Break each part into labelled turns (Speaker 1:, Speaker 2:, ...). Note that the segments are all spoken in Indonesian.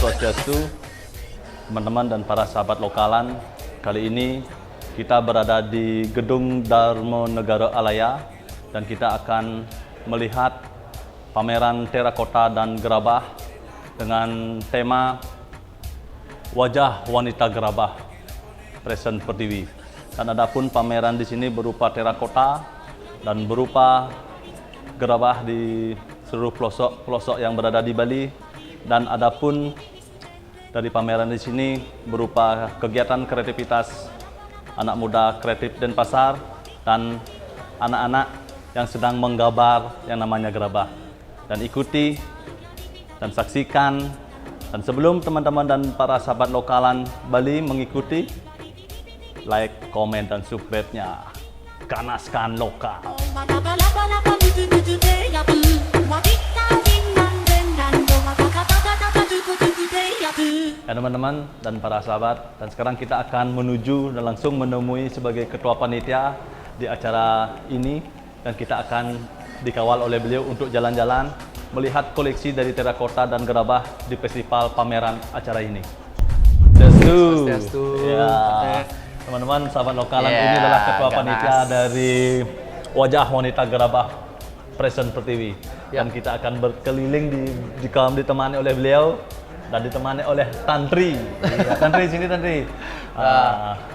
Speaker 1: Swastiastu, teman-teman dan para sahabat lokalan. Kali ini kita berada di Gedung Darmo Negara Alaya dan kita akan melihat pameran terakota dan gerabah dengan tema Wajah Wanita Gerabah Present Pertiwi. Dan adapun pameran di sini berupa terakota dan berupa gerabah di seluruh pelosok-pelosok yang berada di Bali. Dan adapun dari pameran di sini berupa kegiatan kreativitas anak muda kreatif Denpasar dan anak-anak yang sedang menggambar yang namanya gerabah. Dan ikuti dan saksikan. Dan sebelum teman-teman dan para sahabat lokalan Bali mengikuti, like, komen, dan subscribe-nya. Ganaskan lokal. Ya teman-teman dan para sahabat, dan sekarang kita akan menuju dan langsung menemui sebagai ketua panitia di acara ini, dan kita akan dikawal oleh beliau untuk jalan-jalan melihat koleksi dari terakota dan gerabah di festival pameran acara ini.
Speaker 2: Swastiastu.
Speaker 1: Ya, teman-teman sahabat lokalan, ini adalah ketua panitia dari Wajah Wanita Gerabah Present Pertiwi. Dan kita akan berkeliling ditemani oleh beliau dan ditemani oleh Tantri. Ya, Tantri sini Tantri.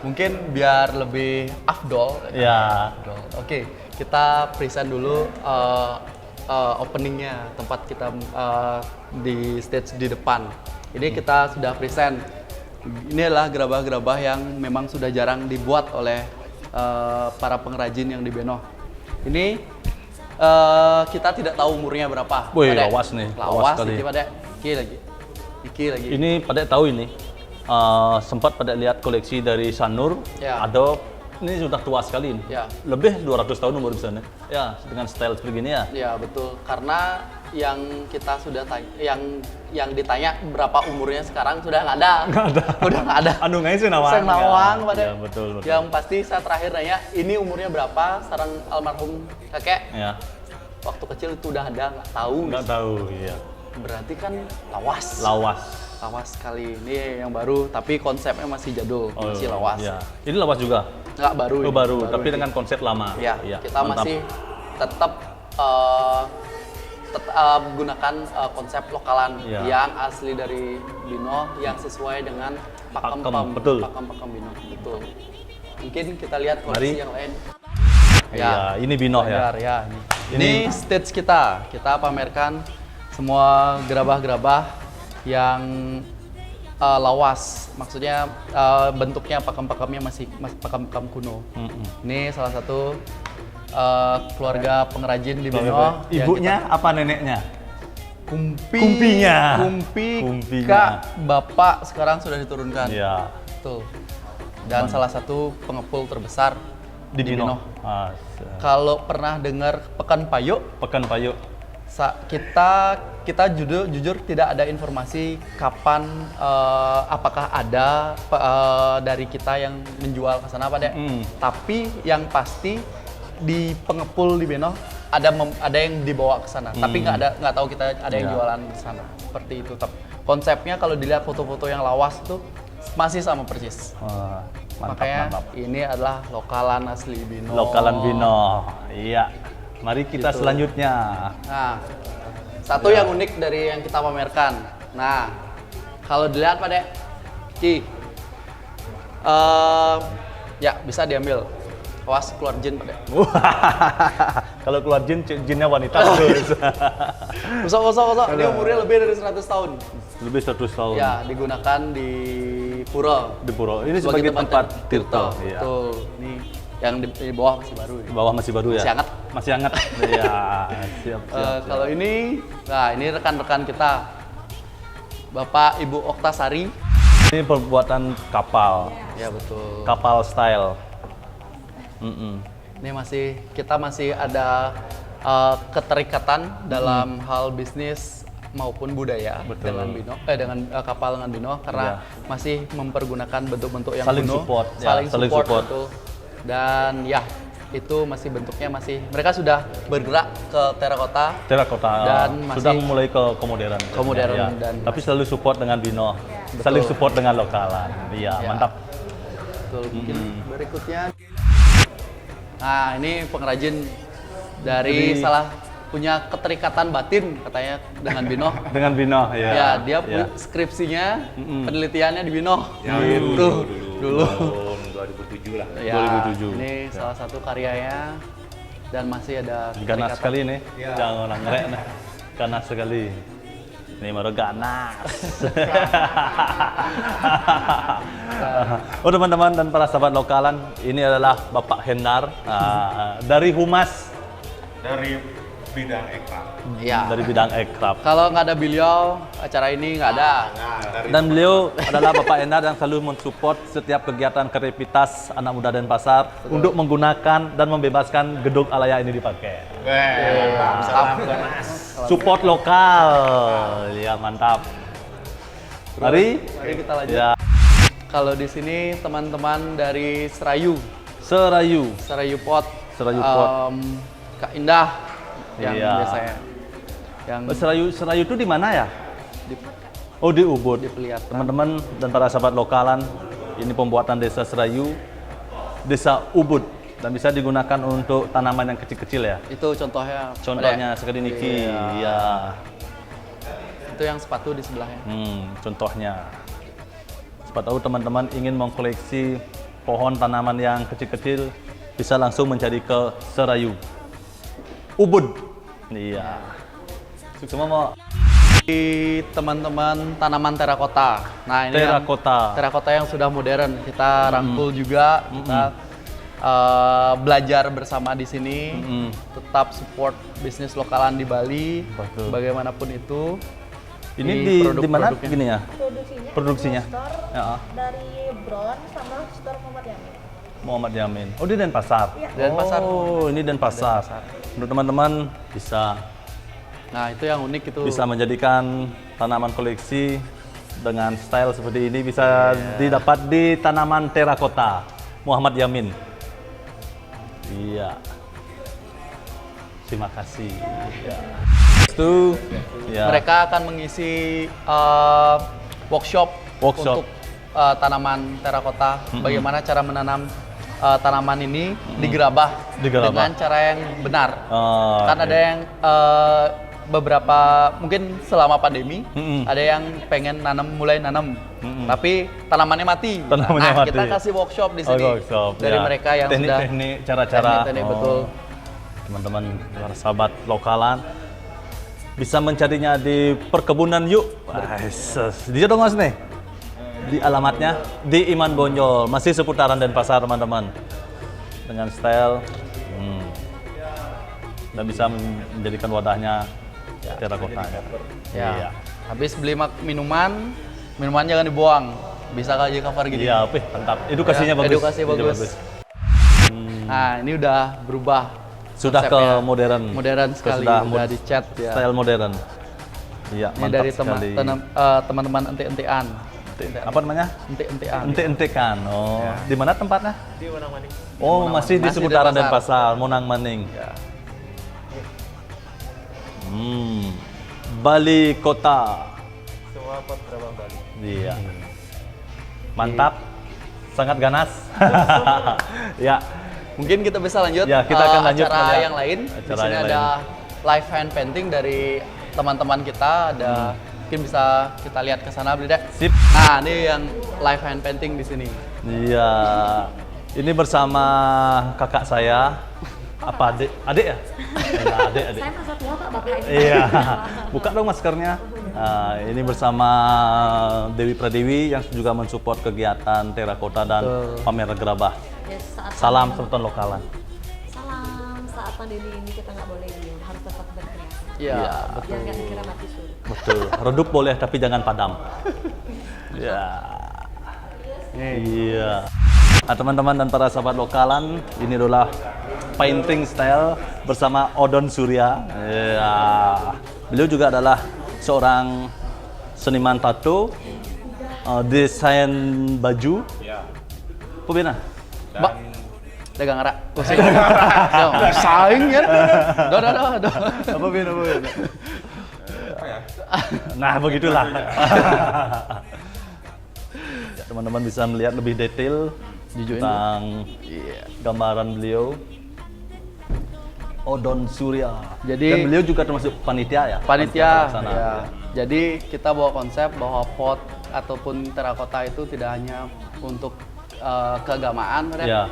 Speaker 2: Mungkin biar lebih afdol.
Speaker 1: Ya.
Speaker 2: Oke, kita present dulu openingnya, tempat kita di stage di depan. Ini kita sudah present. Ini adalah gerabah-gerabah yang memang sudah jarang dibuat oleh para pengrajin yang di Benoh. Ini kita tidak tahu umurnya berapa.
Speaker 1: Wih, lawas nih.
Speaker 2: Lawas iki Pak Dek. Iki lagi.
Speaker 1: Ini Pak Dek tahu ini. Sempat Pak Dek lihat koleksi dari Sanur.
Speaker 2: Ya.
Speaker 1: Ada, ini sudah tua sekali ini.
Speaker 2: Ya.
Speaker 1: Lebih 200 tahun umur di sana. Ya, dengan style seperti ini ya.
Speaker 2: Ya, betul. Karena yang kita sudah yang ditanya berapa umurnya sekarang sudah nggak ada. Udah nggak ada.
Speaker 1: Anu nggak sih nawang.
Speaker 2: Saya nawang pada.
Speaker 1: Ya, betul.
Speaker 2: Yang pasti saya terakhir nanya, ini umurnya berapa? Saran almarhum kakek.
Speaker 1: Ya.
Speaker 2: Waktu kecil itu udah ada, nggak tahu.
Speaker 1: Nggak tahu, iya.
Speaker 2: Berarti kan lawas. Lawas sekali. Ini yang baru, tapi konsepnya masih jadul, masih lawas.
Speaker 1: Ya. Ini lawas juga?
Speaker 2: Nggak baru.
Speaker 1: Oh, baru, tapi dengan konsep lama.
Speaker 2: Ya, kita
Speaker 1: mantap.
Speaker 2: masih tetap gunakan konsep lokalan yang asli dari Binoh, yang sesuai dengan pakem Binoh. Betul. Mungkin kita lihat koleksi yang lain.
Speaker 1: Ya, ini Binoh ya.
Speaker 2: Ini stage kita pamerkan semua gerabah-gerabah yang lawas. Maksudnya bentuknya pakem-pakemnya masih pakem-pakem kuno. Ini salah satu keluarga pengrajin di Benoh.
Speaker 1: Ibunya apa neneknya?
Speaker 2: Kumpinya. Kak, bapak sekarang sudah diturunkan.
Speaker 1: Iya.
Speaker 2: Betul. Dan salah satu pengepul terbesar di Benoh. Kalau pernah dengar Pekan Payuk?
Speaker 1: Pekan Payuk.
Speaker 2: Kita jujur tidak ada informasi kapan, apakah ada dari kita yang menjual ke sana Pak Dek. Tapi yang pasti di pengepul di Benoh ada yang dibawa ke sana. Tapi nggak tahu kita ada yang jualan ke sana. Seperti itu. Konsepnya kalau dilihat foto-foto yang lawas itu masih sama persis. Makanya ini adalah lokalan asli Benoh.
Speaker 1: Lokalan Benoh. Iya. Mari kita selanjutnya.
Speaker 2: Nah, satu yang unik dari yang kita pamerkan. Nah, kalau dilihat Pak Dek, ya bisa diambil. Awas keluar jin Pak Dek.
Speaker 1: Kalau keluar jinnya wanita.
Speaker 2: Kosong. Dia umurnya lebih dari 100 tahun.
Speaker 1: Lebih 100 tahun.
Speaker 2: Ya, digunakan di Pura.
Speaker 1: Di Pura. Ini sebagai tempat tirta.
Speaker 2: Betul. Ini yang di bawah masih baru.
Speaker 1: Di bawah masih baru ya? Masih hangat. Ya, siap.
Speaker 2: Kalau ini, nah ini rekan-rekan kita. Bapak Ibu Oktasari.
Speaker 1: Ini pembuatan kapal.
Speaker 2: Ya, betul.
Speaker 1: Kapal style.
Speaker 2: Ini kita masih ada keterikatan dalam hal bisnis maupun budaya dengan Binoh, dengan kapal dengan Binoh, karena masih mempergunakan bentuk-bentuk yang
Speaker 1: saling
Speaker 2: kuno,
Speaker 1: support,
Speaker 2: saling support. Betul. Dan ya itu masih bentuknya mereka sudah bergerak ke terakota
Speaker 1: Terakota
Speaker 2: dan masih
Speaker 1: sudah mulai ke modern.
Speaker 2: modern
Speaker 1: Ya.
Speaker 2: dan
Speaker 1: Tapi selalu support dengan Bino,
Speaker 2: Betul.
Speaker 1: selalu support dengan lokalan. Iya,
Speaker 2: Ya.
Speaker 1: mantap.
Speaker 2: betul. Mungkin berikutnya, nah ini pengrajin dari salah punya keterikatan batin katanya dengan Bino.
Speaker 1: Dengan Bino, ya.
Speaker 2: Ya, dia punya skripsinya, penelitiannya di Bino.
Speaker 3: Ya,
Speaker 2: Gitu. Dulu.
Speaker 3: Tahun 2007 lah.
Speaker 2: Ya,
Speaker 1: 2007.
Speaker 2: ini salah satu karyanya dan masih ada
Speaker 1: Ganas
Speaker 2: keterikatan.
Speaker 1: sekali nih,
Speaker 3: Ya.
Speaker 1: jangan orang ngerek nih. Ganas sekali. Ini baru ganas. Oh teman-teman dan para sahabat lokalan, ini adalah Bapak Hendar dari Humas
Speaker 3: Dari bidang ekra.
Speaker 2: Ya.
Speaker 1: dari bidang ekrab.
Speaker 2: Kalau nggak ada beliau, acara ini nggak ada.
Speaker 3: Nah, dari
Speaker 1: Dan beliau adalah Bapak Hendar yang selalu mensupport setiap kegiatan kreativitas anak muda Denpasar untuk menggunakan dan membebaskan gedung Alaya ini dipakai.
Speaker 3: mantap. Salam ganas.
Speaker 1: Support lokal, ya mantap. Mari,
Speaker 2: Mari kita lanjut.
Speaker 1: ya,
Speaker 2: Kalau di sini teman-teman dari Serayu
Speaker 1: Serayu,
Speaker 2: Pot,
Speaker 1: Serayu Pot.
Speaker 2: Kak Indah yang
Speaker 1: Iya.
Speaker 2: biasanya yang
Speaker 1: Serayu itu di mana ya?
Speaker 2: di,
Speaker 1: Oh di Ubud.
Speaker 2: di Peliatan.
Speaker 1: Teman-teman dan para sahabat lokalan, ini pembuatan desa Serayu, desa Ubud, dan bisa digunakan untuk tanaman yang kecil-kecil ya.
Speaker 2: Itu contohnya.
Speaker 1: Contohnya seperti niki,
Speaker 2: Iya.
Speaker 1: ya.
Speaker 2: Itu yang sepatu di sebelahnya.
Speaker 1: Contohnya. Siapa tahu teman-teman ingin mengkoleksi pohon tanaman yang kecil-kecil, bisa langsung mencari ke Serayu. Ubud. Iya. Sukses mau
Speaker 2: Di teman-teman tanaman terakota. Nah ini
Speaker 1: terakota.
Speaker 2: terakota yang sudah modern. Kita rangkul juga. Kita belajar bersama di sini. Tetap support bisnis lokalan di Bali.
Speaker 1: Betul.
Speaker 2: Bagaimanapun itu.
Speaker 1: Ini
Speaker 2: Di
Speaker 1: di mana
Speaker 2: produk-produknya.
Speaker 1: gini ya?
Speaker 4: Produksinya
Speaker 1: Produksinya?
Speaker 4: store
Speaker 1: Ya.
Speaker 4: dari Bron sama store Muhammad Yamin.
Speaker 1: Muhammad Yamin. Oh, di Denpasar.
Speaker 4: Iya.
Speaker 2: Denpasar.
Speaker 1: Oh, ini Denpasar. Untuk teman-teman bisa
Speaker 2: Nah itu yang unik itu.
Speaker 1: bisa menjadikan tanaman koleksi dengan style seperti ini bisa didapat di tanaman terakota Muhammad Yamin. Iya. Terima kasih. Ya. Itu ya.
Speaker 2: Mereka akan mengisi workshop
Speaker 1: Workshop.
Speaker 2: untuk tanaman terakota. Bagaimana cara menanam tanaman ini di gerabah
Speaker 1: Di gerabah.
Speaker 2: dengan cara yang benar.
Speaker 1: Oh,
Speaker 2: Kan
Speaker 1: oke.
Speaker 2: ada yang beberapa mungkin selama pandemi ada yang pengen mulai nanam, tapi tanamannya mati.
Speaker 1: Tanamannya
Speaker 2: Nah,
Speaker 1: mati.
Speaker 2: kita kasih workshop di sini
Speaker 1: workshop,
Speaker 2: dari
Speaker 1: ya.
Speaker 2: mereka yang sudah
Speaker 1: teknik-teknik, cara-cara.
Speaker 2: teknik-teknik,
Speaker 1: Oh.
Speaker 2: betul.
Speaker 1: Teman-teman, para sahabat lokalan bisa mencarinya di perkebunan yuk. Dia dong mas nih. Di alamatnya di Iman Bonjol, masih seputaran Denpasar teman-teman. Dengan style dan bisa menjadikan wadahnya terakota ya.
Speaker 2: Ya.
Speaker 1: Iya.
Speaker 2: Habis beli minuman jangan dibuang. Bisa aja cover gini.
Speaker 1: Iya, mantap. Edukasinya
Speaker 2: Ya,
Speaker 1: bagus.
Speaker 2: edukasi bagus. Nah, ini udah berubah.
Speaker 1: Sudah ke
Speaker 2: konsepnya.
Speaker 1: modern.
Speaker 2: Modern sekali,
Speaker 1: Sudah
Speaker 2: udah dicat ya.
Speaker 1: Style modern. Iya,
Speaker 2: Ini
Speaker 1: mantap
Speaker 2: dari
Speaker 1: sekali.
Speaker 2: teman-teman ente-entean.
Speaker 1: Apa namanya?
Speaker 2: Ente-entean.
Speaker 1: Ente-entekan. Oh, di mana tempatnya?
Speaker 3: Di Wenang Maning.
Speaker 1: Oh, masih di
Speaker 2: Masih
Speaker 1: seputaran
Speaker 2: Denpasar.
Speaker 1: Denpasar, Monang Maning.
Speaker 2: Ya.
Speaker 1: Bali Kota.
Speaker 3: Semua pot terbang Bali.
Speaker 1: Iya. Mantap. Sangat ganas. Ya.
Speaker 2: Mungkin kita bisa lanjut,
Speaker 1: Ya, kita akan lanjut
Speaker 2: acara
Speaker 1: melihat
Speaker 2: yang lain. Di
Speaker 1: acara
Speaker 2: sini
Speaker 1: yang
Speaker 2: ada live hand painting dari teman-teman kita. Ada mungkin bisa kita lihat ke sana, Beli Dek.
Speaker 1: Sip.
Speaker 2: Nah, ini yang live hand painting di sini.
Speaker 1: Iya. Ini bersama kakak saya. Apa adik? Adik ya? Ya, adik.
Speaker 4: Saya masa tua Pak, Bapak ini.
Speaker 1: Iya, buka dong maskernya. Ini bersama Dewi Pradewi yang juga mensupport kegiatan terakota dan pamer gerabah.
Speaker 4: Yes,
Speaker 1: Salam Sultan lokalan.
Speaker 4: Salam, saat pandemi ini kita nggak boleh diem, harus tetap berkreasi.
Speaker 2: Iya,
Speaker 4: Biar nggak dikira mati suri.
Speaker 1: Betul. Redup boleh tapi jangan padam. Ya. Iya. Nah, teman-teman dan para sahabat lokalan, ini adalah painting style bersama Odon Surya. Ya. Beliau juga adalah seorang seniman tato, desain baju.
Speaker 3: Ya.
Speaker 1: Apa bina?
Speaker 3: Dan
Speaker 2: dagang arak. Pusing. Saing kan? Dah.
Speaker 1: Apa Bin? Nah, begitulah. Ya, teman-teman bisa melihat lebih detail tentang gambaran beliau. Odon Surya.
Speaker 2: Jadi
Speaker 1: dan beliau juga termasuk panitia ya?
Speaker 2: Panitia.
Speaker 1: Pelaksana.
Speaker 2: Ya. Jadi kita bawa konsep bahwa pot ataupun terakota itu tidak hanya untuk keagamaan,
Speaker 1: Ya.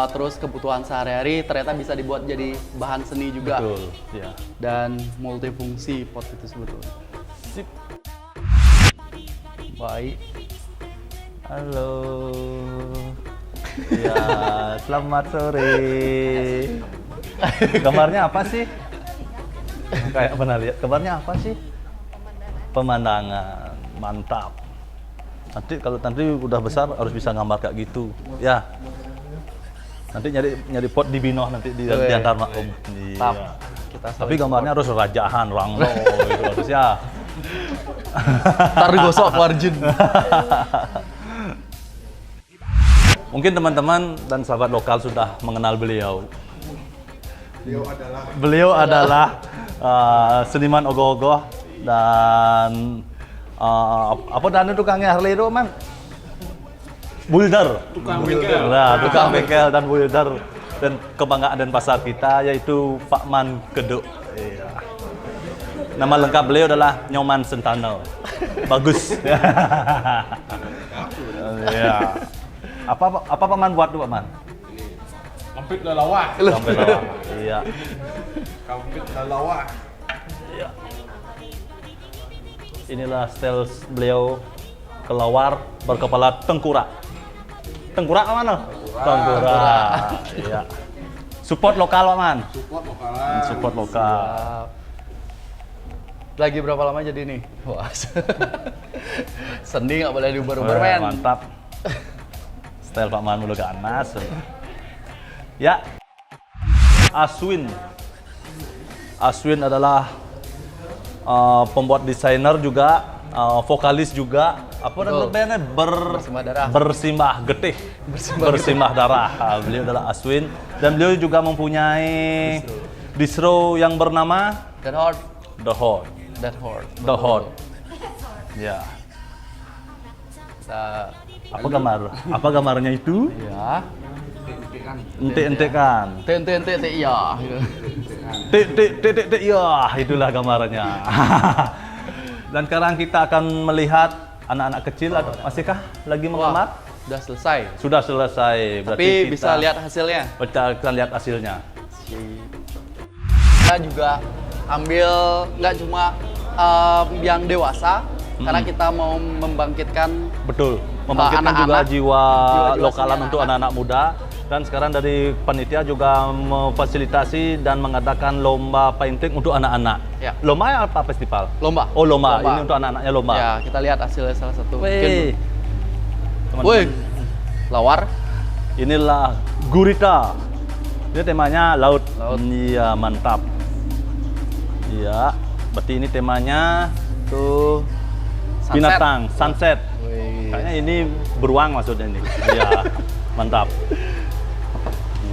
Speaker 2: Terus kebutuhan sehari-hari ternyata bisa dibuat jadi bahan seni juga.
Speaker 1: Betul. Ya.
Speaker 2: Dan multifungsi pot itu sebetulnya.
Speaker 1: Sip.
Speaker 2: Baik.
Speaker 1: Halo. Ya, selamat sore. Gambarnya apa sih? Kayak pernah lihat. Gambarnya apa sih? Pemandangan. Mantap. Nanti udah besar harus bisa gambar kayak gitu. Ya. Nanti nyari pot di Binoh nanti di antar makom.
Speaker 2: Tap.
Speaker 1: Iya.
Speaker 2: Kita
Speaker 1: Tapi gambarnya harus rajahan, ranglo itu harusnya.
Speaker 2: ntar digosok warjin.
Speaker 1: Mungkin teman-teman dan sahabat lokal sudah mengenal beliau. Beliau adalah seniman ogoh-ogoh dan apa dan tukangnya Harley itu man? Builder.
Speaker 3: Tukang bengkel.
Speaker 1: Nah, tukang bengkel dan builder dan kebanggaan Denpasar kita yaitu Pak Man Keduk. Iya. Nama lengkap beliau adalah Nyoman Sentano. Bagus. Iya. Apa Pak Man buat tuh Pak Man?
Speaker 3: Kampit lalawah.
Speaker 1: Sampai bawah. Iya.
Speaker 3: Kampit lalawah.
Speaker 1: Iya. Inilah style beliau kelawar berkepala tengkurak. Tengkurak mana? Tengkurak. Iya. Support lokal Pak Man.
Speaker 3: Support lokalan.
Speaker 1: Support lokal.
Speaker 2: Lagi berapa lama jadi nih? Wah. Seni nggak boleh diuber-uber, men.
Speaker 1: Mantap. Style Pak Man mulu ganas. Ya. Aswin. Aswin adalah pembuat desainer juga, vokalis juga. Apa
Speaker 2: Betul.
Speaker 1: namanya?
Speaker 2: Bersimbah darah.
Speaker 1: Bersimbah getih. Bersimbah darah. Beliau adalah Aswin dan beliau juga mempunyai distro yang bernama
Speaker 2: Dead Horde.
Speaker 1: The Horde.
Speaker 2: Dead Horde.
Speaker 1: The Horde. Ya.
Speaker 2: Kita,
Speaker 1: Apa gambar? Apa gambarnya itu?
Speaker 2: ya.
Speaker 1: Ente-entekan.
Speaker 2: Ente iya.
Speaker 1: Tik, ya, itulah gambarnya. Dan sekarang kita akan melihat anak-anak kecil, masihkah lagi menggambar?
Speaker 2: Udah selesai.
Speaker 1: Sudah selesai.
Speaker 2: Tapi bisa lihat hasilnya.
Speaker 1: Kita akan lihat hasilnya.
Speaker 2: Kita juga ambil nggak cuma yang dewasa, karena kita mau membangkitkan
Speaker 1: Betul. Membangkitkan juga
Speaker 2: anak-anak.
Speaker 1: jiwa
Speaker 2: Jiwa-jiwa
Speaker 1: lokalan
Speaker 2: seni
Speaker 1: untuk anak-anak muda. Dan sekarang dari panitia juga memfasilitasi dan mengadakan lomba painting untuk anak-anak.
Speaker 2: Ya.
Speaker 1: Lomba apa festival?
Speaker 2: Lomba.
Speaker 1: Oh lomba. Ini untuk anak-anaknya lomba.
Speaker 2: Ya, kita lihat hasilnya salah satu.
Speaker 1: Wih.
Speaker 2: Wih, lawar.
Speaker 1: Inilah gurita. Ini temanya laut.
Speaker 2: Laut.
Speaker 1: Iya, mantap. Iya, berarti ini temanya tuh
Speaker 2: Sunset.
Speaker 1: binatang, sunset.
Speaker 2: Wih.
Speaker 1: Kayaknya ini beruang maksudnya ini. Iya, mantap.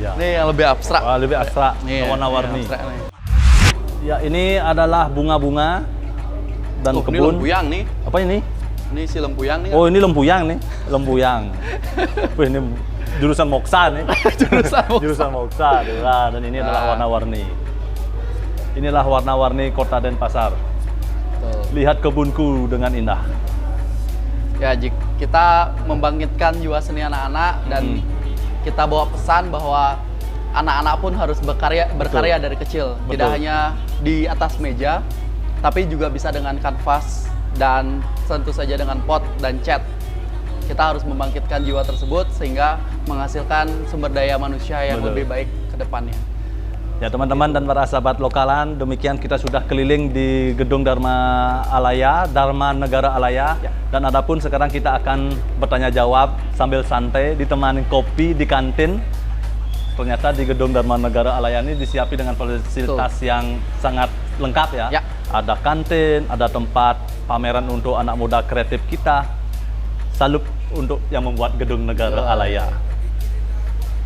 Speaker 1: Iya.
Speaker 2: Ini yang lebih abstrak.
Speaker 1: Wah, lebih abstrak,
Speaker 2: Nih,
Speaker 1: warna-warni.
Speaker 2: yang abstrak nih.
Speaker 1: Ya, ini adalah bunga-bunga dan
Speaker 2: Ini
Speaker 1: kebun.
Speaker 2: lempuyang nih.
Speaker 1: Apa ini?
Speaker 2: Ini si lempuyang nih.
Speaker 1: Oh, ini lempuyang nih, lempuyang. Wih, ini jurusan moksa nih.
Speaker 2: Jurusan moksa.
Speaker 1: Jurusan moksa. Nah, dan ini adalah warna-warni. Inilah warna-warni Kota Denpasar.
Speaker 2: Betul.
Speaker 1: Lihat kebunku dengan indah.
Speaker 2: Ya, kita membangkitkan jiwa seni anak-anak dan kita bawa pesan bahwa anak-anak pun harus berkarya dari kecil. Tidak
Speaker 1: Betul.
Speaker 2: hanya di atas meja, tapi juga bisa dengan kanvas dan tentu saja dengan pot dan cat. Kita harus membangkitkan jiwa tersebut sehingga menghasilkan sumber daya manusia yang
Speaker 1: Betul.
Speaker 2: lebih baik ke depannya.
Speaker 1: Ya teman-teman dan para sahabat lokalan, demikian kita sudah keliling di Gedung Dharma Alaya, Dharma Negara Alaya.
Speaker 2: Ya.
Speaker 1: Dan adapun sekarang kita akan bertanya jawab sambil santai, ditemani kopi di kantin. Ternyata di Gedung Dharma Negara Alaya ini disiapi dengan fasilitas yang sangat lengkap ya.
Speaker 2: Ya.
Speaker 1: Ada kantin, ada tempat pameran untuk anak muda kreatif kita. Salut untuk yang membuat Gedung Negara Alaya.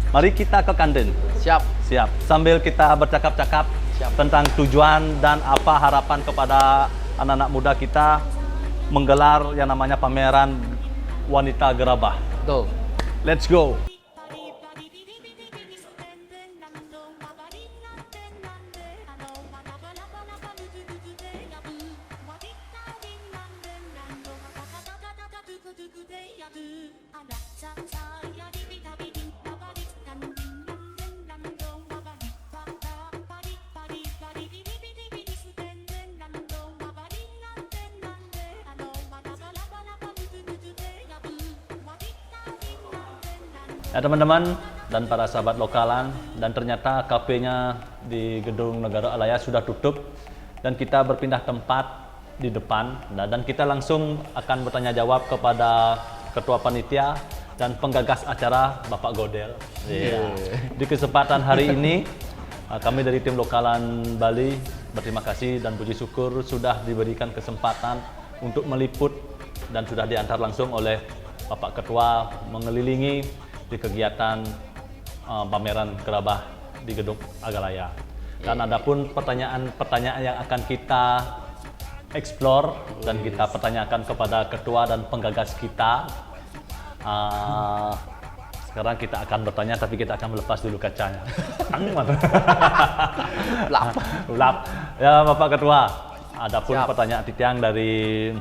Speaker 1: Mari kita ke kantin.
Speaker 2: Siap.
Speaker 1: Siap. Sambil kita bercakap-cakap
Speaker 2: Siap.
Speaker 1: tentang tujuan dan apa harapan kepada anak-anak muda kita menggelar yang namanya pameran wanita gerabah.
Speaker 2: Betul.
Speaker 1: Let's go. Ya teman-teman dan para sahabat lokalan, dan ternyata kafenya di Gedung Negara Alaya sudah tutup dan kita berpindah tempat di depan. Nah, dan kita langsung akan bertanya jawab kepada Ketua Panitia dan penggagas acara Bapak Godel. Iya. Di kesempatan hari ini kami dari tim lokalan Bali berterima kasih dan puji syukur sudah diberikan kesempatan untuk meliput dan sudah diantar langsung oleh Bapak Ketua mengelilingi di kegiatan pameran gerabah di Gedung Agalaya. Dan ada pun pertanyaan-pertanyaan yang akan kita explore dan kita pertanyakan kepada ketua dan penggagas kita. Sekarang kita akan bertanya, tapi kita akan melepas dulu kacanya. Lap. Ya Bapak Ketua, ada pun
Speaker 2: Siap.
Speaker 1: pertanyaan titiang dari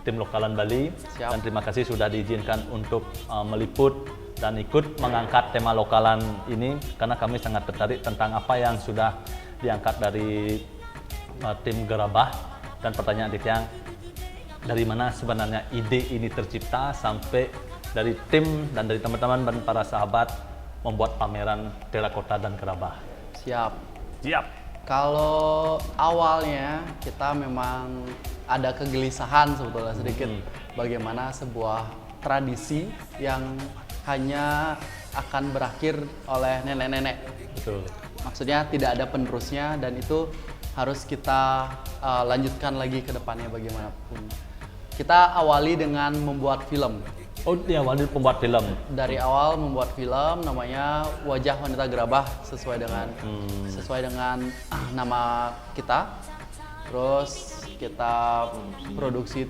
Speaker 1: tim lokalan Bali.
Speaker 2: Siap.
Speaker 1: Dan terima kasih sudah diizinkan untuk meliput dan ikut mengangkat tema lokalan ini karena kami sangat tertarik tentang apa yang sudah diangkat dari tim gerabah. Dan pertanyaan titiang, dari mana sebenarnya ide ini tercipta sampai dari tim dan dari teman-teman dan para sahabat membuat pameran terakota dan gerabah.
Speaker 2: Siap.
Speaker 1: Siap.
Speaker 2: Kalau awalnya kita memang ada kegelisahan sebetulnya sedikit bagaimana sebuah tradisi yang hanya akan berakhir oleh nenek-nenek.
Speaker 1: Betul.
Speaker 2: Maksudnya tidak ada penerusnya dan itu harus kita lanjutkan lagi ke depannya bagaimanapun. Kita awali dengan membuat film.
Speaker 1: Oh, dia awalnya pembuat film.
Speaker 2: Dari awal membuat film namanya Wajah Wanita Gerabah sesuai dengan nama kita. Terus kita produksi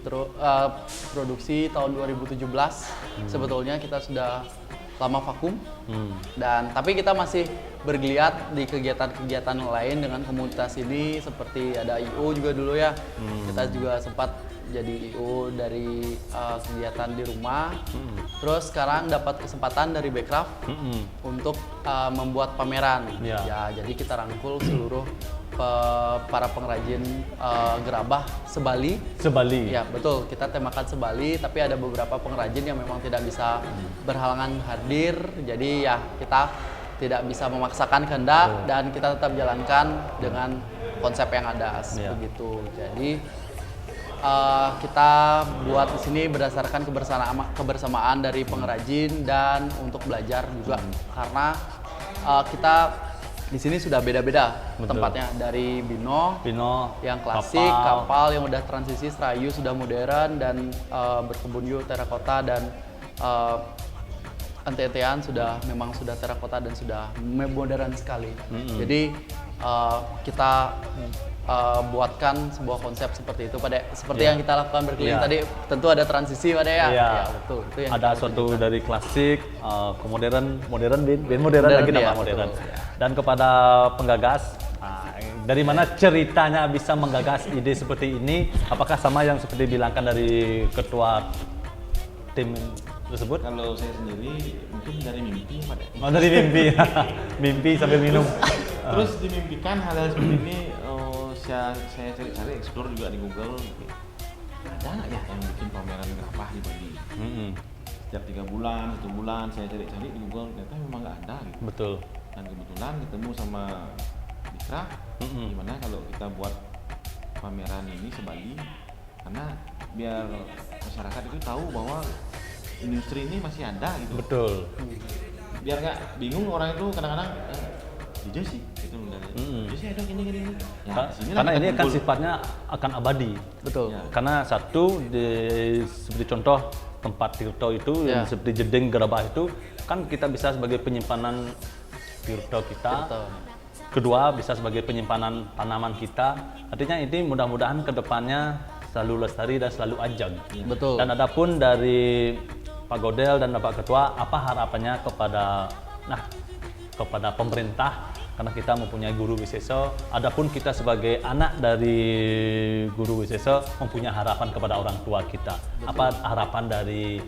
Speaker 2: tahun 2017. Sebetulnya kita sudah lama vakum. Tapi kita masih bergeliat di kegiatan-kegiatan lain dengan komunitas ini, seperti ada IO juga dulu ya. Kita juga sempat jadi IO dari kegiatan di rumah. Terus sekarang dapat kesempatan dari Backcraft untuk membuat pameran. Ya, jadi kita rangkul seluruh para pengrajin gerabah sebali. Ya betul, kita temakan sebali, tapi ada beberapa pengrajin yang memang tidak bisa berhalangan hadir. Jadi ya kita tidak bisa memaksakan kehendak dan kita tetap jalankan dengan konsep yang ada begitu. Jadi kita buat di sini berdasarkan kebersamaan dari pengrajin dan untuk belajar juga karena kita di sini sudah beda-beda tempatnya, dari Bino yang klasik, kapal yang udah transisi, Serayu sudah modern, dan Berkebun terakota, dan Ente-entean memang sudah terakota dan sudah modern sekali. Jadi kita buatkan sebuah konsep seperti itu, seperti yang kita lakukan berkeliling tadi. Tentu ada transisi pada ya. Ya betul. Itu yang
Speaker 1: ada suatu dari klasik ke modern lagi tambah modern. Dan kepada penggagas, dari mana ceritanya bisa menggagas ide seperti ini? Apakah sama yang seperti bilangkan dari ketua tim tersebut?
Speaker 5: Kalau saya sendiri mungkin dari mimpi Pak.
Speaker 1: Oh, dari mimpi. Mimpi sambil minum.
Speaker 5: Terus dimimpikan hal-hal seperti ini, saya cari-cari, explore juga di Google. Ada nggak ya yang bikin pameran gerabah di Bali? Setiap 3 bulan, 1 bulan saya cari-cari di Google, ternyata memang nggak ada gitu.
Speaker 1: Betul.
Speaker 5: Dan kebetulan ketemu sama Dikra, gimana kalau kita buat pameran ini sebali, karena biar masyarakat itu tahu bahwa industri ini masih ada gitu.
Speaker 1: Betul.
Speaker 5: Biar nggak bingung orang itu kadang-kadang DJ sih gitu dari DJ ada gini. Ya,
Speaker 1: karena ini kan sifatnya akan abadi.
Speaker 2: Betul.
Speaker 1: Ya. Karena satu seperti contoh tempat Tirto itu yang seperti jeding gerabah itu kan kita bisa sebagai penyimpanan virtual kita.
Speaker 2: Betul.
Speaker 1: Kedua bisa sebagai penyimpanan tanaman kita. Artinya ini mudah-mudahan kedepannya selalu lestari dan selalu ajak.
Speaker 2: Betul.
Speaker 1: Dan adapun dari Pak Godel dan Bapak Ketua, apa harapannya kepada pemerintah, karena kita mempunyai guru Wiseso. Adapun kita sebagai anak dari guru Wiseso mempunyai harapan kepada orang tua kita. Apa harapan dari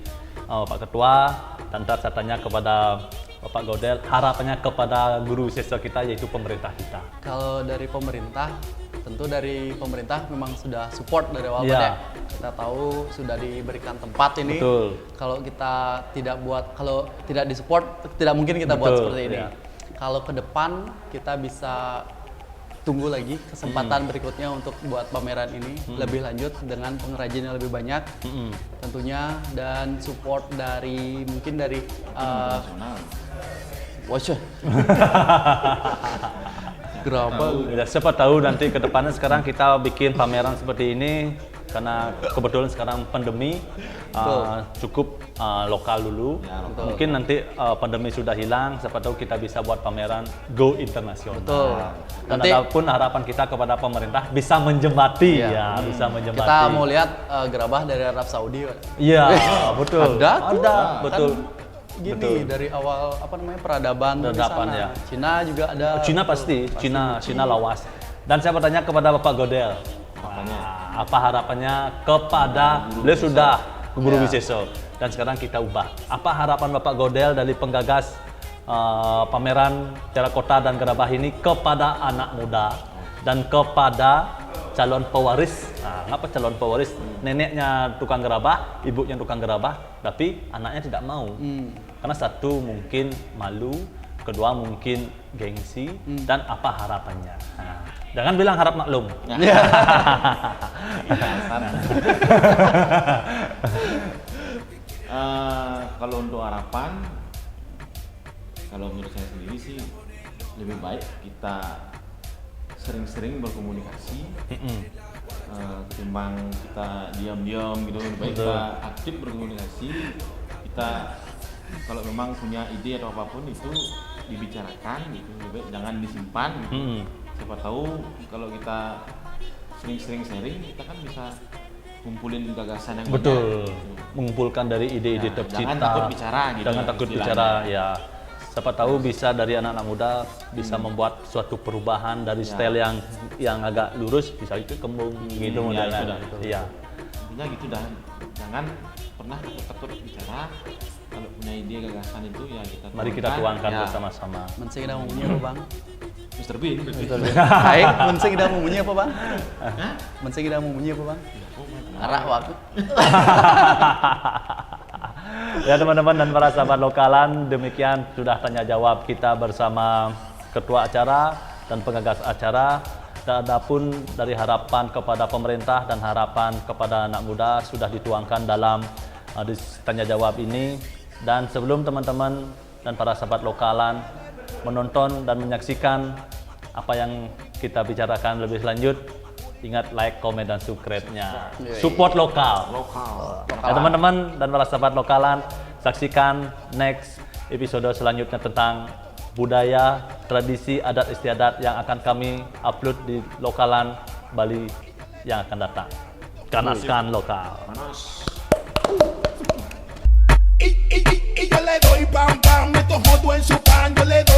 Speaker 1: Pak Ketua, dan saya tanya kepada Bapak Godel, harapannya kepada guru Wiseso kita, yaitu pemerintah kita.
Speaker 2: Kalau dari pemerintah, tentu dari pemerintah memang sudah support dari awal
Speaker 1: Iya.
Speaker 2: Pak, ya. Kita tahu sudah diberikan tempat ini.
Speaker 1: Betul.
Speaker 2: Kalau kita kalau tidak disupport, tidak mungkin kita buat
Speaker 1: Betul,
Speaker 2: seperti ini.
Speaker 1: iya.
Speaker 2: Kalau ke depan kita bisa tunggu lagi kesempatan berikutnya untuk buat pameran ini lebih lanjut dengan pengrajin yang lebih banyak tentunya, dan support dari mungkin dari
Speaker 5: Nasional.
Speaker 2: Wajah. Gerabah.
Speaker 1: Ya, siapa tahu nanti ke depannya. Sekarang kita bikin pameran seperti ini karena kebetulan sekarang pandemi, cukup lokal dulu.
Speaker 5: Ya, lokal.
Speaker 1: Mungkin nanti pandemi sudah hilang, siapa tahu kita bisa buat pameran go internasional.
Speaker 2: Betul.
Speaker 1: Dan
Speaker 2: Nanti-
Speaker 1: adapun harapan kita kepada pemerintah bisa menjembati,
Speaker 2: Iya.
Speaker 1: ya, bisa menjembati.
Speaker 2: Kita mau lihat gerabah dari Arab Saudi, Pak.
Speaker 1: Iya, betul.
Speaker 2: Ada tuh.
Speaker 1: Ada,
Speaker 2: Kan
Speaker 1: betul.
Speaker 2: Gini
Speaker 1: Betul.
Speaker 2: dari awal peradaban di
Speaker 1: Peradaban,
Speaker 2: sana.
Speaker 1: ya.
Speaker 2: Cina juga ada.
Speaker 1: Cina pasti, Cina lawas. Dan saya bertanya kepada Bapak Godel,
Speaker 5: Harapannya?
Speaker 1: apa harapannya kepada beliau sudah guru
Speaker 2: Ya.
Speaker 1: Wiseso, dan sekarang kita ubah. Apa harapan Bapak Godel dari penggagas pameran terakota dan gerabah ini kepada anak muda dan kepada calon pewaris? Ngapa calon pewaris? Neneknya tukang gerabah, ibunya tukang gerabah, tapi anaknya tidak mau. Karena satu mungkin malu, kedua mungkin gengsi, dan apa harapannya? Jangan bilang harap maklum.
Speaker 5: Kalau untuk harapan, kalau menurut saya sendiri sih lebih baik kita sering-sering berkomunikasi ketimbang kita diam-diam gitu. Lebih baik kita aktif berkomunikasi. Kita kalau memang punya ide atau apapun itu dibicarakan gitu. Lebih baik jangan disimpan gitu. Siapa tahu kalau kita sering-sering sharing, kita kan bisa kumpulin gagasan yang
Speaker 1: Betul,
Speaker 5: banyak.
Speaker 1: mengumpulkan dari ide-ide
Speaker 5: Ya,
Speaker 1: tercipta.
Speaker 5: jangan takut bicara gitu,
Speaker 1: Jangan takut
Speaker 5: istilahnya.
Speaker 1: bicara, ya. Siapa tahu bisa dari anak-anak muda bisa membuat suatu perubahan dari style yang agak lurus, bisa itu kembung gitu
Speaker 5: ya,
Speaker 1: modelnya.
Speaker 5: itu dah, itu.
Speaker 1: Iya.
Speaker 5: Intinya gitu dah, jangan pernah takut bicara. Kalau punya ide gagasan itu ya kita
Speaker 1: Mari kita tuangkan
Speaker 5: ya.
Speaker 1: bersama-sama.
Speaker 2: Mensing kita mau bunyi apa, Bang?
Speaker 5: Mr. Bean.
Speaker 2: Baik, mensing kita mau bunyi apa, Bang? Mensing kita mau bunyi apa, Bang? Arak waktu.
Speaker 1: Ya teman-teman dan para sahabat lokalan, demikian sudah tanya jawab kita bersama ketua acara dan penggagas acara. Dan adapun dari harapan kepada pemerintah dan harapan kepada anak muda sudah dituangkan dalam tanya jawab ini. Dan sebelum teman-teman dan para sahabat lokalan menonton dan menyaksikan apa yang kita bicarakan lebih lanjut, ingat like, komen, dan subscribe-nya. Support lokal. Ya, teman-teman dan para sahabat lokalan, saksikan next episode selanjutnya tentang budaya, tradisi, adat istiadat yang akan kami upload di lokalan Bali yang akan datang. Kanaskan lokal.
Speaker 6: Y yo le doy pam pam, meto jodo en su pan, yo le doy